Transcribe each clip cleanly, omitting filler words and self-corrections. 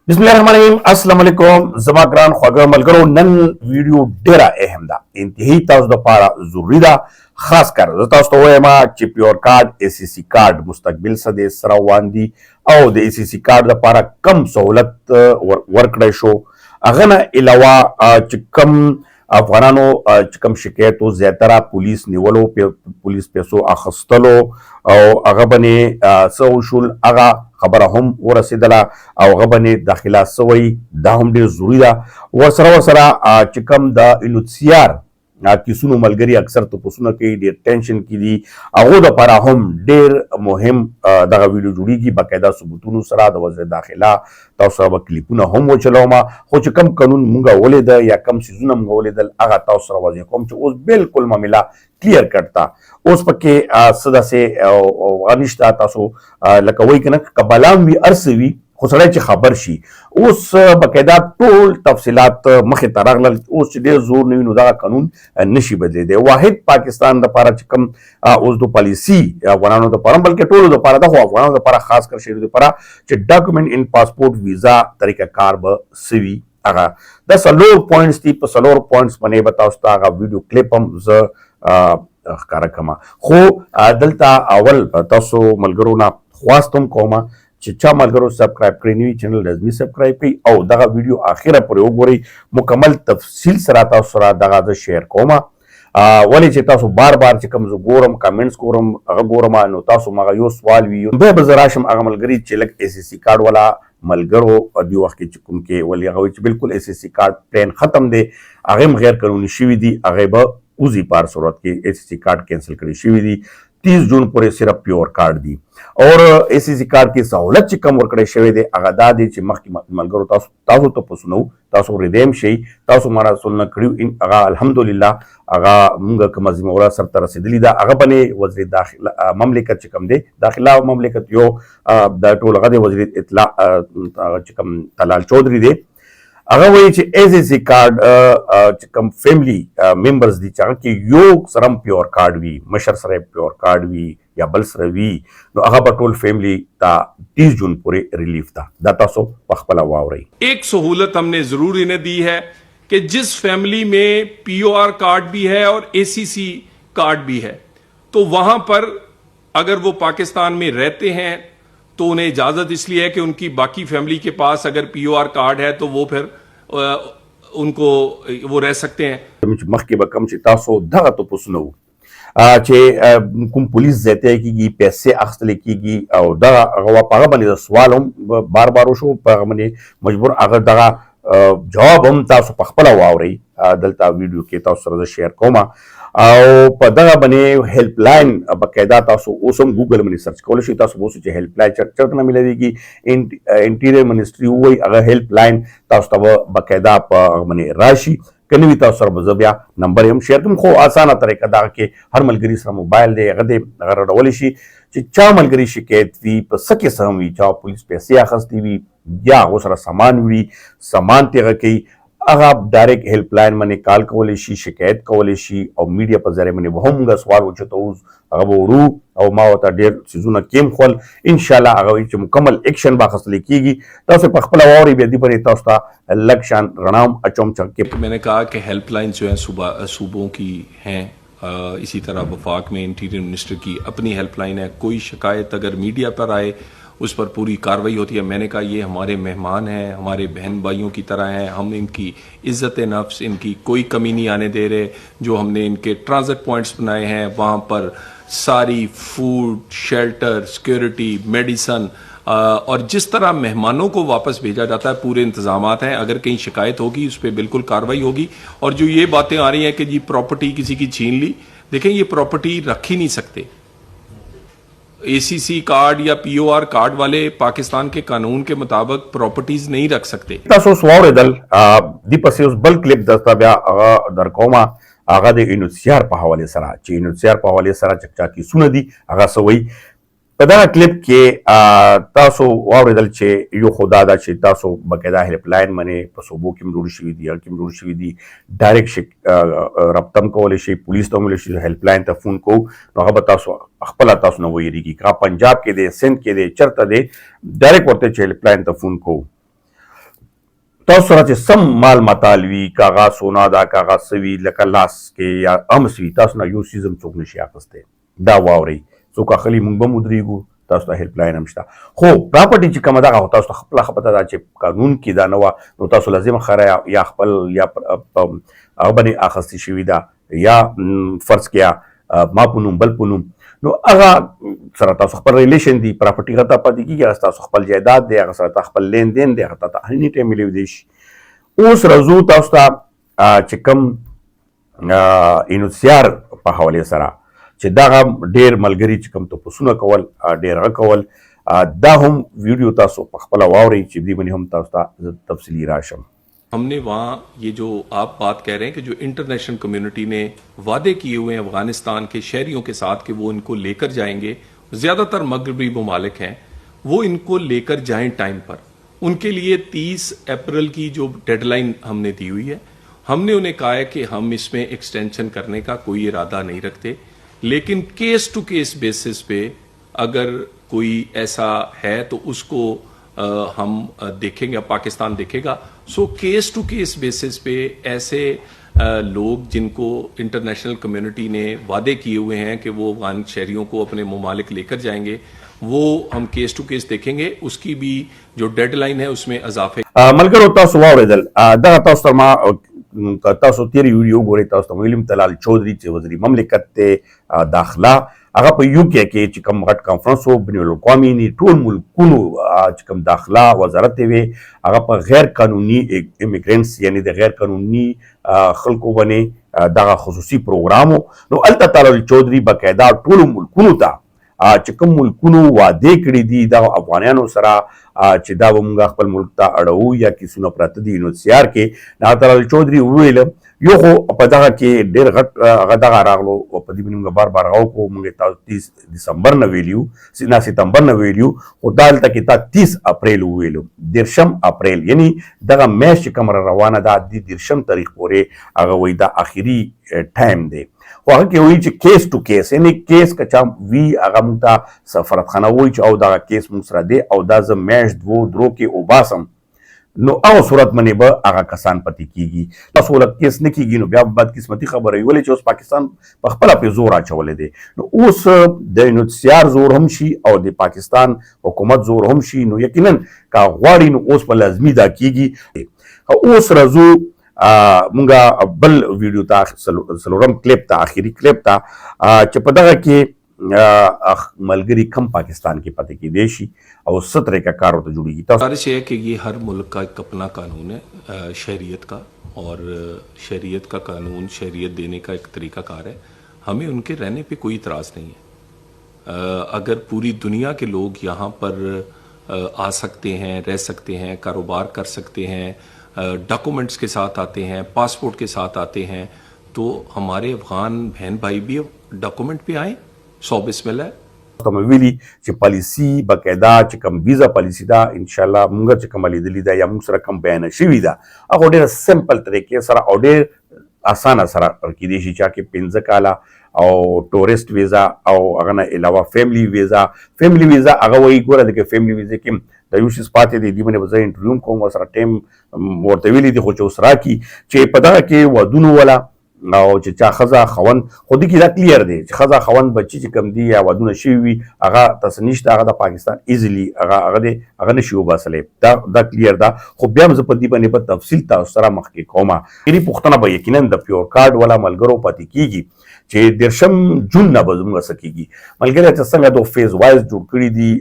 बिस्मिल्लाहिर्रहमानिर्रहीम अस्सलाम वालेकुम जमा ग्रान ख्वागा मलगरो नन वीडियो डेरा अहम दा इंतहाई तासु द पारा जरूरी दा खास कर तासु तो वेमा ची प्योर कार्ड एसीसी कार्ड मुस्तकबिल सदे सरा वांदी او د एसीसी कार्ड द पारा कम सहूलत वर्कड़े शो अगना अलावा ची कम افغانانو چې کوم شکایت او زیاتره پولیس نیولو پولیس پیسو اخستلو او هغه باندې سو شول هغه خبره هم ورسېدله او هغه باندې داخله سوی دا هم ډېر ضروري ده ورسره چې کوم د انوسیار کیسونو ملګري اکثر تپوسونه کوي ډېر ټینشن کې دي هغو دپاره هم ډېر مهم دغه ویډیو جوړیږي باقاعده ثبوتونو سره د وزیر داخله تاسو سره به کلیپونه هم وچلومه خو چې کم قانون مونږ ولیده یا کم څیزونه مونږ ولیدل هغه تاسو سره واضح کوم چې اوس بالکل معامله کلیر کړ تا اوس پکې څه داسې نشته تاسو لکه وایي که نه که بلام وي هر څه وي خو سړی چې خبر شي اوس باقاعده ټول تفصیلات مخې ته راغلل اوس چې ډېر زور نه وي نو دغه قانون نشي بدلېدی واحد پاکستان دپاره چې کوم اوس د پالیسي افغانانو دپاره بلکې ټولو دپاره ده خو افغانانو دپاره خاص کر شهریو دپاره چې ډاکومنټ ان پاسپورټ ویزا طریقه کار به څه وي هغه دا څلور پوینټس دي په څلور پوینټس باندې به تاسو ته هغه ویډیو کلیپ هم زه ښکاره کړم خو دلته اول تاسو ملګرو نه خواست هم کومه چې چا ملګرو سبسکرایب کړی نه وي چینل لازمي سبسکرایب کړئ او دغه ویډیو اخره پورې وګورئ مکمل تفصیل سره تاسو سره دغه زه شیر کومه ولې چې تاسو بار چې کوم زه ګورم کامنټس ګورم هغه ګورم نو تاسو مغه یو سوال وي بیا به زه راشم هغه ملګري چې لږ ایسیسي کارډ والا ملګرو دې وخت کې چې کوم کې ولې هغه وایي چې بالکل ایسیسي کارډ پلان ختم دی هغه هم غیر قانوني شوي دي هغه به اوزي پار صورت کې ایسیسي کارډ کینسل کړی شوي دي 30 جون پورې صرف پیور کارډ دي اور ایسیسي کارډ کې سہولت چې کم ورکړی شوی دی هغه دا دی چې مخکې ملګرو تاسو ته پوسنو تاسو ریدیم شئ تاسو ما رسول نه کړیو هغه الحمدلله هغه مونږ کومه ذمه واره سرته رسېدلې ده هغه باندې وزیر داخله مملکت چې کوم دی داخله مملکت یو د ټول هغه دی وزیر اطلاع چې کوم طلال چودھری دی هغه وایي چې ایسیسي کارډ چې کوم فیملی ممبرز دي چې هغه کې یو سره پیور کارډ وي مشر سره پیور کارډ وي یا بل سره وي نو هغه به ټول فیملی ته 30 جون پورې ریلیف ده دا تاسو په خپله واورئ एक सहूलत हमने जरूर इन्हें दी है कि जिस फैमिली में पीओआर कार्ड भी है और एसीसी कार्ड भी है तो वहां पर अगर वो पाकिस्तान में रहते हैं तो उन्हें इजाजत इसलिए है कि उनकी बाकी फैमिली के पास अगर पीओआर कार्ड है तो वो फिर उनको वो रह सकते हैं مخکې به کوم چې تاسو دغه تپوسونه وو چې کوم پولیس زیاتی کېږي پیسې اخیستلی کېږي او دغه هغه په هغه باندې د سوال هم بار بار وشو په هغه باندې مجبور هغه دغه جواب هم تاسو په خپله واورئ دلته ویډیو کې تاسو سره زه شیر کوم او په دغه باندې هیلپ لاین باقاعده تاسو اوس هم ګوګل باندې سرچ کولی شئ تاسو به اوس چې هیلپ لاین چېرته نه میلاویږي انټیریر منسټري ووایي هغه هیلپ لاین تاسو ته به باقاعده په هغه باندې راشي که نه وي تاسو سره به زه بیا نمبر هم شیر کوم خو اسانه طریقه دغه کې هر ملګري سره موبایل دی هغه دی هغه راډولی شي چې چا ملګري شکایت وي په څه کې څه هم وي چا پولیس پیسې اخیستې وي یا هغو سره سامان وي سامان تې هغه کوي هغه ډایرکټ هیلپ لاین باندې کال کولی شي شکایت کولی شي او میډیا په ذریعه باندې به هم موږ سوال وچتو هغه به وړو او ما ورته ډېر څیزونه کیم خول انشاءالله هغه وایي چې مکمل ایکشن به اخیستلی کېږي تاسو په خپله واورئ بیا دې پورې تاسو ته لږ شان رڼا هم اچوم چې मैंने कहा कि हेल्पलाइन जो है सूबों की हैं इसी तरह वफाक में इंटीरियर मिनिस्टर की अपनी हेल्पलाइन है कोई शिकायत अगर मीडिया पर आए उस पर पूरी कार्रवाई होती है मैंने कहा ये हमारे मेहमान हैं हमारे बहन भाइयों की तरह हैं हम इनकी इज़्ज़त नफ्स इनकी कोई कमी नहीं आने दे रहे जो हमने इनके ट्रांजिट पॉइंट्स बनाए हैं वहाँ पर सारी फूड शेल्टर सिक्योरिटी मेडिसन और जिस तरह मेहमानों को वापस भेजा जाता है पूरे इंतजामात हैं अगर कहीं शिकायत होगी उस पर बिल्कुल कार्रवाई होगी और जो ये बातें आ रही हैं कि जी प्रॉपर्टी किसी की छीन ली देखें ये प्रॉपर्टी रख ही नहीं सकते एसीसी कार्ड या पीओआर कार्ड वाले पाकिस्तान के कानून के मुताबिक प्रॉपर्टीज नहीं रख सकते تاسو واورېدل دې پسې اوس بل کلیپ درته بیا هغه درکومه هغه د انوسیار په حوالې سره چې انوسیار په حوالې سره چکچا کیسونه دي هغه څه وایي په دغه کلیپ کې تاسو واورېدل چې یو خو دا ده چې تاسو باقاعده هیلپ لاین باندې په صوبو کې هم جوړ شوي دي هر کې هم جوړ شوي دي ډایرکټ رابطه هم کولی شئ پولیس ته هم ویلی شئ هیلپ لاین ته فون کوو نو هغه به تاسو خپله تاسو نه ویریږي که پنجاب کې دی سند کې دی چېرته دی ډایرکټ ورته چې هیلپ لاین ته فون کوو تاسو سره چې سم مال متال وي کاغه سونا دا کاغه سوي لکه لاس کې یا امسوي تاسو نه یو سیزم څوک نشي اخیستی دا واورئ څوک اخلي موږ به مدرېږو تاسو ته هیلپ لاین هم شته خو پراپرټي چې کومه دغه تاسو ته خپله ښه پته ده چې قانون کې دا نه وه نو تاسو لازم خره یا خپل یا هغه باندې اخیستې شوي ده یا فرض کړه ما په نوم بل په نوم نو هغه سره تاسو خپل ریلیشن دی پراپرټي هغه ته پاتې کېږي هغه تاسو خپل جایداد دی هغه سره خپل لین دین دی هغه ته اني ټایم ملیدلی شي اوس راځو تاسو ته چې کوم انوسیار په حوالې سره چې دغه ډېر ملګري چې کوم تپوسونه کول ډېر هغه کول دا هم ویډیو تاسو په خپله واورئ چې دې باندې هم تاسو ته تفصیلي راشم हमने वहाँ ये जो आप बात कह रहे हैं कि जो इंटरनेशनल कम्युनिटी ने वादे किए हुए हैं अफगानिस्तान के शहरियों के साथ कि वो इनको लेकर जाएंगे, ज़्यादातर मगरबी ममालिक हैं, वो इनको लेकर जाएं टाइम पर। उनके लिए 30 अप्रैल की जो डेडलाइन हमने दी हुई है, हमने उन्हें कहा है कि हम इसमें एक्सटेंशन करने का कोई इरादा नहीं रखते, लेकिन केस टू केस बेसिस पे अगर कोई ऐसा है तो उसको हम देखेंगे, पाकिस्तान देखेगा। So case to case basis पे ऐसे लोग जिनको इंटरनेशनल कम्युनिटी ने वादे किए हुए हैं कि वो अफगान शहरियों को अपने ममालिक लेकर जाएंगे, वो हम केस टू केस देखेंगे। उसकी भी जो डेडलाइन है उसमें इजाफे ملګرو تاسو واورېدل دغه تاسو ته ما تاسو تیرې ویډیو ګورئ تاسو ته ویلیم طلال چودھری چې وزیر مملکت دی داخله هغه په یو کې چې کوم غټ کانفرنس و بین الاقوامي ني ټول ملکونو چې کوم داخله وزارت وي هغه په غیر قانوني ایمیګرینټس یعنی د غیر قانوني خلکو باندې دغه خصوصي پروګرام نو الته طلال چودھری باقاعده ټول ملکونو ته چې کوم ملکونو واده کړي دي د افغانانو سره چې دا به موږ خپل ملک ته اړوو یا کیسونه پراته دي نو سیار کې دا طلال چودھری وویل یو خو په دغه کې ډېر غټ هغه دغه راغلو په دې باندې موږ بار بار غو کو موږ ته 30 دسمبر نه ویلیو نه ستمبر نه ویلیو خو دالته کې تا 30 اپریل ویلو 10 اپریل یعنی دغه میاشت چې کوم روانه ده د 10 تاریخ پورې هغه وایي دا اخیری ټایم دی خو هغه کې وایي چې کیس ټو کیس یعنی کیس که چا وي هغه موږ ته سفارتخانه وایي چې او دغه کیس موږ سره دی او دا زه میاشت دوه درو کې وباسم نو هغه صورت باندې به هغه کسان پاتې کېږي تاسو ولې کیس نه کېږي نو بیا بدقسمتي خبره وي ولې چې اوس پاکستان په خپله پرې زور اچولی دی نو اوس د انوسیار زور هم شي او د پاکستان حکومت زور هم شي نو یقینا که غواړي نو اوس به لازمي دا کېږي اوس راځو مونږه بل ویډیو ته څلورم کلیپ ته آخري کلیپ ته چې په دغه کې ملګری کم پاکستان کې پتہ کی دیشی اور 17 کا کار ہوتا جڑی گی गुजारिश है कि ये हर मुल्क का एक अपना कानून है शहरियत का, और शहरियत का कानून शहरियत देने का एक तरीक़ाकार है। हमें उनके रहने पे कोई इतराज़ नहीं है। अगर पूरी दुनिया के लोग यहाँ पर आ सकते हैं, रह सकते हैं, कारोबार कर सकते हैं, डॉक्यूमेंट्स के साथ आते हैं, पासपोर्ट के साथ आते हैं, तो हमारे अफ़गान बहन भाई भी डॉक्यूमेंट पे आए 100 बिस्मिल्लाह। تم ویلي چې پالیسی باقاعده چې کوم ویزا پالیسی دا ان شاء الله موږ چې کوم لیدلې دا یا موږ سره کوم بیان شوی دا هغه ډېر سمپل طریقې سره او ډېر اسانه سره کېدای شي چې 15 کاله او ټورست ویزا او هغه نه علاوه فیملی ویزا هغه وایي ګوره د فیملی ویزا کې د یو شي پاتې دی باندې به زه انټرویو کوم سره ټیم ورته ویلي دي خو چې اوس راکي چې په دغه کې ودونو ولا او چې چا خزا خوند خو دې کې دا کلیر دی چې خزا خوند بچی چې کم دی یا ودونه شوي وي هغه تاسو نشته هغه د پاکستان ایزیلی هغه نشي وباسلی دا کلیر ده خو بیا هم زه په دې باندې په تفصیل تاسو سره مخکې کوم یعنې پوښتنه به یقینا د پیور کارډ والا ملګرو پاتې کېږي چې 10 جون نه به زموږ څه کېږي ملګري چې څنګه د فیز وایز جوړ کړي دي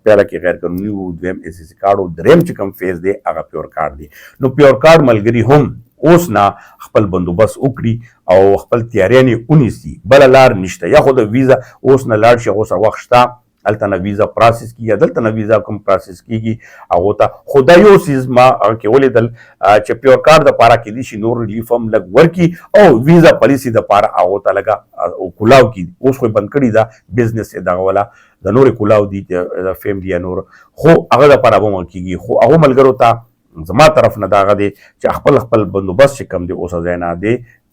پیاله کې غیر قانوني و دویم SSC کارډ او دریم چې کوم فیز دی هغه پیور کارډ دی نو پیور کارډ ملګري هم اوس نه خپل بندوبست وکړي او خپل تیاریانې ونیسي بله لار نشته یا خو د ویزا اوس نه لاړ شي هغو سره وخت شته هلته نه ویزا پروسس کېږي دلته نه ویزا کوم پروسس کېږي هغو ته خو دا یو څیز ما هغه کې ولیدل چې پیور کارډ دپاره کېدای شي نور ریلیف هم لږ ورکړي او ویزا پالیسي دپاره هغو ته لږه کولاو کړي اوس خو یې بند کړي ده بزنس یې دغه والا د نورې کولاو دي د فیملي یا نور خو هغه دپاره به کېږي خو هغو ملګرو ته زما طرف نه داغه دی چې خپل بندوبست چې کم دی اوس ځای نه دی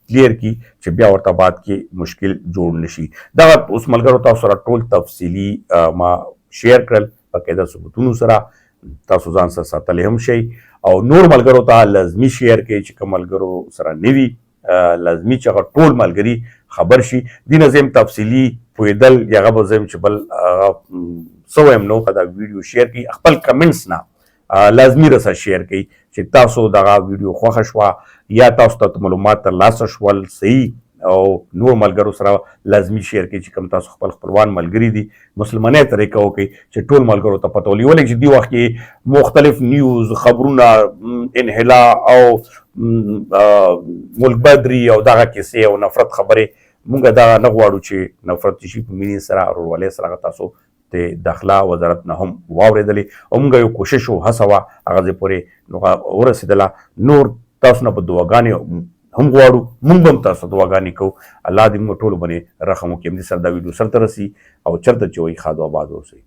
کلیر کی چې بیا ورته بعد کې مشکل جوړ نشي دا اوس ملګرو تاسو سره ټول تفصیلی ما شیر کړل باقاعده ثبوتونو سره تاسو ځان سره ساتلی هم شئ او نور ملګرو ته لازمي شیر کوي چې کوم ملګرو سره نوي لازمي چې هغه ټول ملګري خبر شي دې نه زم تفصیلي پوهېدل یا هغه به زم چې بل څه وایم نو که دا ویډیو شیر کړي خپل کمنټس نه لازمي رسه شیر کړئ چې تاسو دغه ویډیو خوښه شوه یا تاسو ته معلومات ترلاسه شول صحیح او نور ملګرو سره لازمي شیر کړئ چې کوم تاسو خپل خپلوان ملګري دي مسلمانۍ طریقه وکړئ چې ټول ملګرو ته پته ولګي ولې چې دې وخت کې مختلف نیوز خبرونه انحلا او ملک بدري او دغه کیسې او نفرت خبرې مونږ دا نه غواړو چې نفرت شي په مینې سره ورورولۍ سره تاسو د داخله وزارت نه هم واورېدلې او موږ یو کوشش او هڅه وه هغه ځای پورې ورسېدله نور تاسو نه به دعاګانې هم غواړو موږ به هم تاسو دعاګانې کوو الله دې موږ ټولو باندې رحم وکړي همدې سره دا ویډیو سرته رسي او چېرته چې وایي ښاد او آباد اوسئ